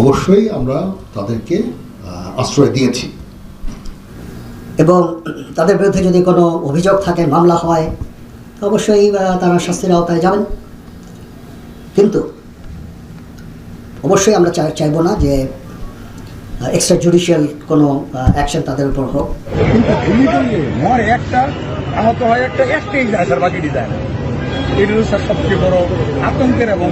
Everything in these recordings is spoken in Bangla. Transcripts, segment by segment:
অবশ্যই আমরা তাদেরকে আশ্রয় দিয়েছি এবং তাদের বিরুদ্ধে যদি কোনো অভিযোগ থাকে, মামলা হয়, অবশ্যই তারা শাস্তির আওতায় যাবেন। কিন্তু অবশ্যই আমরা চাইবো না যে এক্সট্রা জুডিশিয়াল কোনো অ্যাকশন তাদের উপর হোক। একটা আহত হয় একটাই যায় স্যার, বাকি যায় না। এটা হচ্ছে সবচেয়ে বড় আতঙ্কের এবং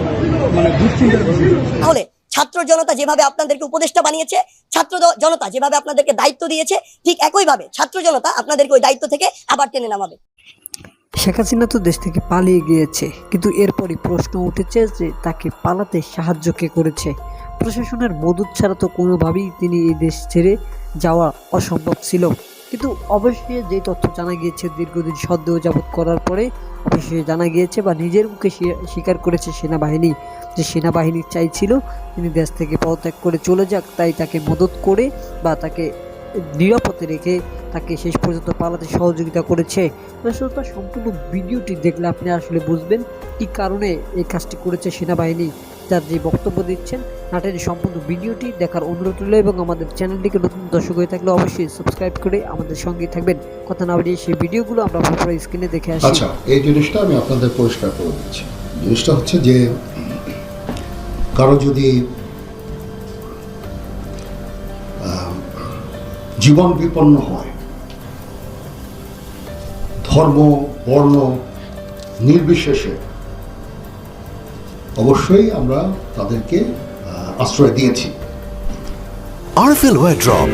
দুশ্চিন্তার বিষয়। তাহলে ছাত্র জনতা যেভাবে আপনাদেরকে উপদেষ্টা বানিয়েছে, ছাত্র জনতা যেভাবে আপনাদেরকে দায়িত্ব দিয়েছে, ঠিক একইভাবে ছাত্র জনতা আপনাদেরকে ওই দায়িত্ব থেকে আবার টেনে নামাবে। শেখ হাসিনা তো দেশ থেকে পালিয়ে গিয়েছে, কিন্তু এরপরই প্রশ্ন উঠেছে যে তাকে পালাতে সাহায্য কে করেছে। প্রশাসনের মদত ছাড়া তো কোনোভাবেই তিনি এই দেশ ছেড়ে যাওয়া অসম্ভব ছিল। কিন্তু অবশ্যই যে তথ্য জানা গিয়েছে দীর্ঘদিন সন্দেহ যাবত করার পরে অবশ্যই জানা গিয়েছে বা নিজের মুখে স্বীকার করেছে সেনাবাহিনী, যে সেনাবাহিনী চাইছিল তিনি দেশ থেকে পদত্যাগ করে চলে যাক, তাই তাকে মদত করে বা তাকে নিরাপদে রেখে তাকে শেষ পর্যন্ত পালাতে সহযোগিতা করেছে। আসলে সম্পূর্ণ ভিডিওটি দেখলে আপনি আসলে বুঝবেন কী কারণে এই কাজটি করেছে সেনাবাহিনী, তার যে বক্তব্য দিচ্ছেন। নাটের সম্পূর্ণ ভিডিওটি দেখার অনুরোধ রইল এবং আমাদের চ্যানেলটিকে নতুন দর্শক হয়ে থাকলে অবশ্যই সাবস্ক্রাইব করে আমাদের সঙ্গেই থাকবেন। কথা না বাড়িয়ে সেই ভিডিওগুলো আমরা পুরো স্ক্রিনে দেখে আসি। আচ্ছা, এই জিনিসটা আমি আপনাদের পরিষ্কার করে দিচ্ছি। জিনিসটা হচ্ছে যে কারো যদি জীবন বিপন্ন হয়, ধর্ম বর্ণ নির্বিশেষে, অবশ্যই আমরা তাদেরকে আশ্রয় দিয়েছি। আরএফএল ওয়ারড্রপ,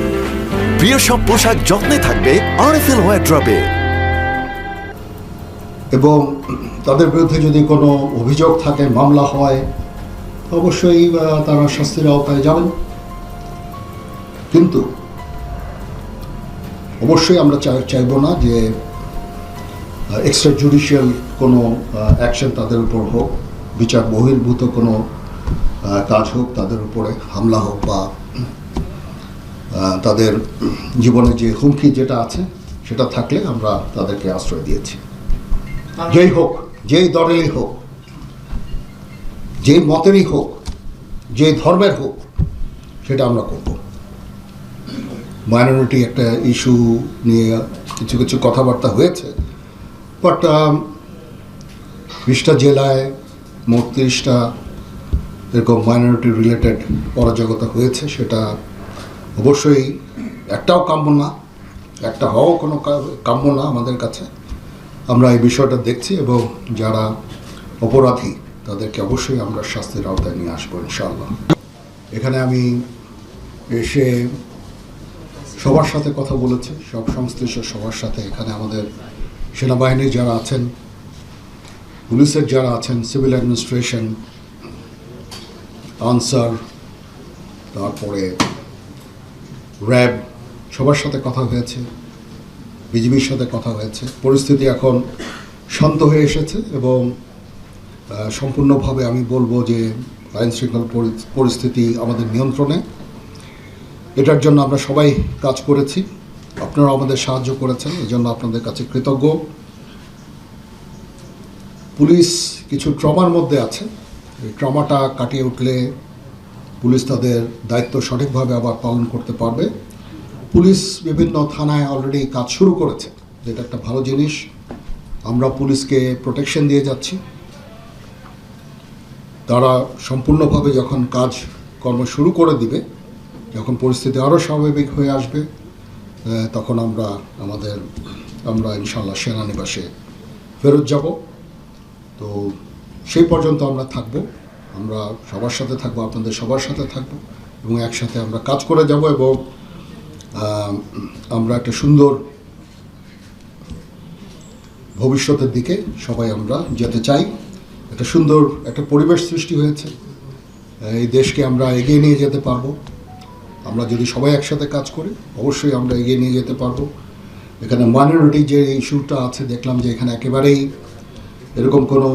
প্রিয় সব পোশাক যত্নে থাকবে আরএফএল ওয়ারড্রপে। এবং তাদের বিরুদ্ধে যদি কোনো অভিযোগ থাকে, মামলা হয়, অবশ্যই তারা শাস্তির আওতায় যাবেন। কিন্তু অবশ্যই আমরা চাইবো না যে এক্সট্রা জুডিশিয়াল কোনো অ্যাকশন তাদের উপর হোক, বিচার বহির্ভূত কোনো কাজ হোক, তাদের উপরে হামলা হোক, বা তাদের জীবনে যে হুমকি যেটা আছে সেটা থাকলে আমরা তাদেরকে আশ্রয় দিয়েছি। যেই হোক, যেই দলেরই হোক, যেই মতেরই হোক, যে ধর্মের হোক, সেটা আমরা করব। মাইনরিটি একটা ইস্যু নিয়ে কিছু কিছু কথাবার্তা হয়েছে, বাট 20টা জেলায় মোট 30টা এরকম মাইনরিটি রিলেটেড অরাজকতা হয়েছে। সেটা অবশ্যই একটাও কাম্য না, একটা হওয়াও কোনো কাম্য না আমাদের কাছে। আমরা এই বিষয়টা দেখছি এবং যারা অপরাধী তাদেরকে অবশ্যই আমরা শাস্তির আওতায় নিয়ে আসবো ইনশাআল্লাহ। এখানে আমি এসে সবার সাথে কথা বলেছি, সব সংশ্লিষ্ট সবার সাথে। এখানে আমাদের সেনাবাহিনীর যারা আছেন, পুলিশের যারা আছেন, সিভিল অ্যাডমিনিস্ট্রেশন, আনসার, তারপরে র্যাব, সবার সাথে কথা হয়েছে, বিজিবির সাথে কথা হয়েছে। পরিস্থিতি এখন শান্ত হয়ে এসেছে এবং সম্পূর্ণভাবে আমি বলবো যে আইন শৃঙ্খলা পরিস্থিতি আমাদের নিয়ন্ত্রণে। এটার জন্য আমরা সবাই কাজ করেছি, আপনারা আমাদের সাহায্য করেছেন, এই জন্য আপনাদের কাছে কৃতজ্ঞ। পুলিশ কিছু ট্রমার মধ্যে আছে, এই ট্রমাটা কাটিয়ে উঠলে পুলিশ তাদের দায়িত্ব সঠিকভাবে আবার পালন করতে পারবে। পুলিশ বিভিন্ন থানায় অলরেডি কাজ শুরু করেছে, যেটা একটা ভালো জিনিস। আমরা পুলিশকে প্রোটেকশন দিয়ে যাচ্ছি। তারা সম্পূর্ণভাবে যখন কাজ কর্ম শুরু করে দিবে, যখন পরিস্থিতি আরও স্বাভাবিক হয়ে আসবে, তখন আমরা ইনশাল্লাহ সেনানিবাসে ফেরত যাব। তো সেই পর্যন্ত আমরা থাকব, আমরা সবার সাথে থাকবো, আপনাদের সবার সাথে থাকব এবং একসাথে আমরা কাজ করে যাব এবং আমরা একটা সুন্দর ভবিষ্যতের দিকে সবাই আমরা যেতে চাই। একটা সুন্দর একটা পরিবেশ সৃষ্টি হয়েছে, এই দেশকে আমরা এগিয়ে নিয়ে যেতে পারবো। আমরা যদি সবাই একসাথে কাজ করি, অবশ্যই আমরা এগিয়ে নিয়ে যেতে পারবো। এখানে মাইনরিটি যে ইস্যুটা আছে, দেখলাম যে এখানে একেবারেই এরকম কোনো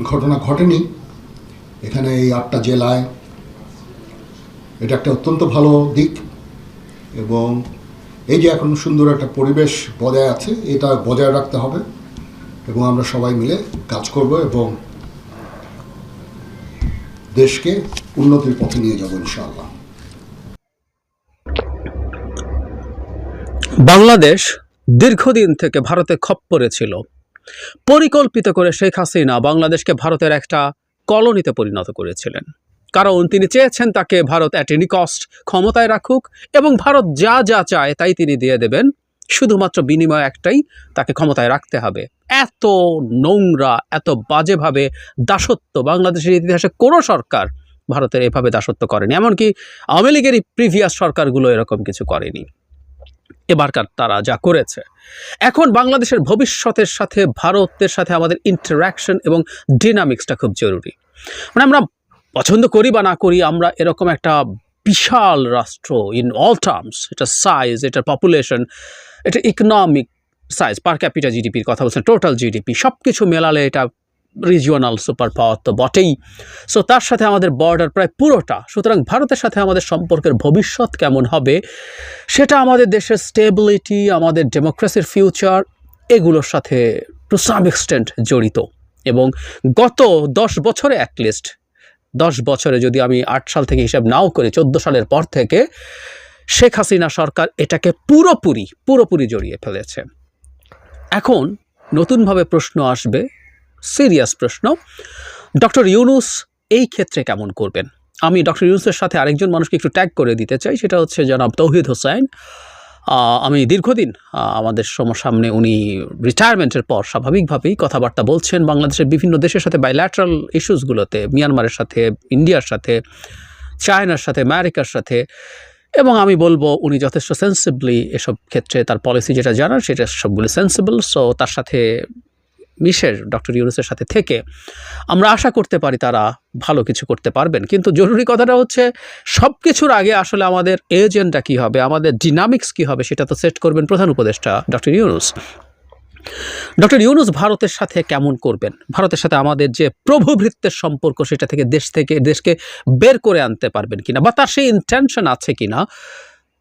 ঘটনা ঘটেনি। এখানে এই 8টা জেলায় এটা একটা অত্যন্ত ভালো দিক এবং এই যে এখন সুন্দর একটা পরিবেশ বজায় আছে, এটা বজায় রাখতে হবে এবং আমরা সবাই মিলে কাজ করব এবং দেশকে উন্নতির পথে নিয়ে যাব ইনশাআল্লাহ। বাংলাদেশ দীর্ঘদিন থেকে ভারতের খপ্পরে ছিল। পরিকল্পিত করে শেখ হাসিনা বাংলাদেশকে ভারতের একটা কলোনিতে পরিণত করেছিলেন, কারণ তিনি চেয়েছেন তাকে ভারত অ্যাট এনি কস্ট ক্ষমতায় রাখুক এবং ভারত যা যা চায় তাই তিনি দিয়ে দেবেন, শুধুমাত্র বিনিময় একটাই, তাকে ক্ষমতায় রাখতে হবে। এত নোংরা, এত বাজেভাবে দাসত্ব বাংলাদেশের ইতিহাসে কোনো সরকার ভারতের এভাবে দাসত্ব করেনি, এমনকি আওয়ামী লীগেরই প্রিভিয়াস সরকারগুলো এরকম কিছু করেনি। এবারকার তারা যা করেছে, এখন বাংলাদেশের ভবিষ্যতের সাথে ভারতের সাথে আমাদের ইন্টারাকশন এবং ডিনামিক্সটা খুব জরুরি। মানে আমরা পছন্দ করি বা না করি, আমরা এরকম একটা বিশাল রাষ্ট্র ইন অল টার্মস, এটা সাইজ, এটা পপুলেশন, এটা ইকোনমিক সাইজ, পার ক্যাপিটা জিডিপির কথা বলছেন, টোটাল জিডিপি সব কিছু মেলালে এটা রিজিওনাল সুপার পাওয়ার তো বটেই। সো তার সাথে আমাদের বর্ডার প্রায় পুরোটা। সুতরাং ভারতের সাথে আমাদের সম্পর্কের ভবিষ্যৎ কেমন হবে সেটা আমাদের দেশের স্টেবিলিটি, আমাদের ডেমোক্রেসির ফিউচার, এগুলোর সাথে টু সাম এক্সটেন্ট জড়িত। এবং গত 10 বছরে অ্যাটলিস্ট 10 বছরে, যদি আমি 8 সাল থেকে হিসাব নাও করি, 14 সালের পর থেকে শেখ হাসিনা সরকার এটাকে পুরোপুরি জড়িয়ে ফেলেছে। এখন নতুনভাবে প্রশ্ন আসবে, সিরিয়াস প্রশ্ন, ডক্টর ইউনূস এই ক্ষেত্রে কেমন করবেন? আমি ডক্টর ইউনূসের সাথে আরেকজন মানুষকে একটু ট্যাগ করে দিতে চাই, সেটা হচ্ছে জনাব তৌহিদ হোসেন। আমি দীর্ঘদিন আমাদের সামনে উনি রিটায়ারমেন্টের পর স্বাভাবিকভাবেই কথাবার্তা বলছেন বাংলাদেশের বিভিন্ন দেশের সাথে বাইল্যাটারাল ইস্যুসগুলোতে, মিয়ানমারের সাথে, ইন্ডিয়ার সাথে, চায়নার সাথে, আমেরিকার সাথে, এবং আমি বলবো উনি যথেষ্ট সেন্সিবলি এসব ক্ষেত্রে তার পলিসি যেটা জানার সেটা সবগুলো সেন্সিবল। সো তার সাথে মিশের, ডক্টর ইউনূসের সাথে থেকে আমরা আশা করতে পারি তারা ভালো কিছু করতে পারবেন। কিন্তু জরুরি কথাটা হচ্ছে সব কিছুর আগে আসলে আমাদের এজেন্ডা কী হবে, আমাদের ডিনামিক্স কী হবে, সেটা তো সেট করবেন প্রধান উপদেষ্টা ডক্টর ইউনূস। ডক্টর ইউনূস ভারতের সাথে কেমন করবেন, ভারতের সাথে আমাদের যে প্রভুভৃত্যের সম্পর্ক সেটা থেকে দেশকে বের করে আনতে পারবেন কিনা, বা তার সেই ইন্টেনশন আছে কিনা,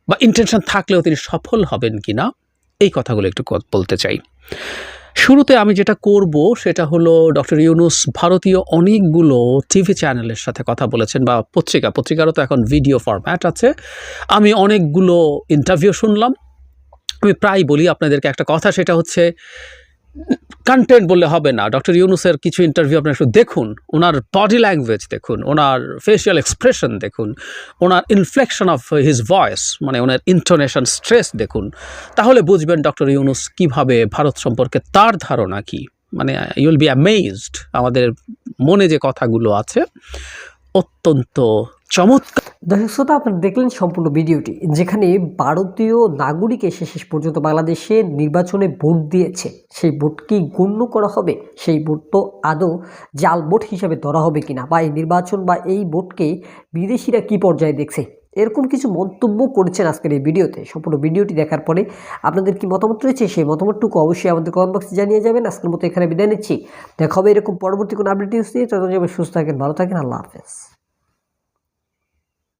বা ইন্টেনশন থাকলেও তিনি সফল হবেন কিনা, এই কথাগুলো একটু বলতে চাই। শুরুতে আমি যেটা করব সেটা হলো, ডক্টর ইউনূস ভারতীয় অনেকগুলো টিভি চ্যানেলের সাথে কথা বলেছেন, বা পত্রিকারও তো এখন ভিডিও ফরম্যাট আছে। আমি অনেকগুলো ইন্টারভিউ শুনলাম। আমি প্রায় বলি আপনাদেরকে একটা কথা, সেটা হচ্ছে কন্টেন্ট বললে হবে না। ডক্টর ইউনূসের কিছু ইন্টারভিউ আপনারা একটু দেখুন, ওনার বডি ল্যাঙ্গুয়েজ দেখুন, ওনার ফেশিয়াল এক্সপ্রেশন দেখুন, ওনার ইনফ্লেকশন অফ হিজ ভয়েস, মানে ওনার ইন্টোনেশন, স্ট্রেস দেখুন, তাহলে বুঝবেন ডক্টর ইউনূস কীভাবে ভারত সম্পর্কে তার ধারণা কী। মানে ইউ উইল বি অ্যামেজড। আমাদের মনে যে কথাগুলো আছে অত্যন্ত চমৎকার। দর্শক শ্রোতা, আপনারা দেখলেন সম্পূর্ণ ভিডিওটি, যেখানে ভারতীয় নাগরিক এসে শেষ পর্যন্ত বাংলাদেশে নির্বাচনে ভোট দিয়েছে, সেই ভোট কি গণ্য করা হবে, সেই ভোট তো আদৌ জাল ভোট হিসাবে ধরা হবে কিনা, বা এই নির্বাচন বা এই ভোটকে বিদেশিরা কি পর্যায়ে দেখছে, এরকম কিছু মন্তব্য করেছেন আজকের এই ভিডিওতে। সম্পূর্ণ ভিডিওটি দেখার পরে আপনাদের কি মতামত রয়েছে, সেই মতামতটুকু অবশ্যই আমাদের কমেন্ট বক্সে জানিয়ে যাবেন। আজকের মতো এখানে বিদায় নিচ্ছি, দেখা হবে এরকম পরবর্তী কোনো আপডেট নিউজ নিয়ে। ততদিন সুস্থ থাকেন, ভালো থাকেন, আল্লাহ হাফেজ।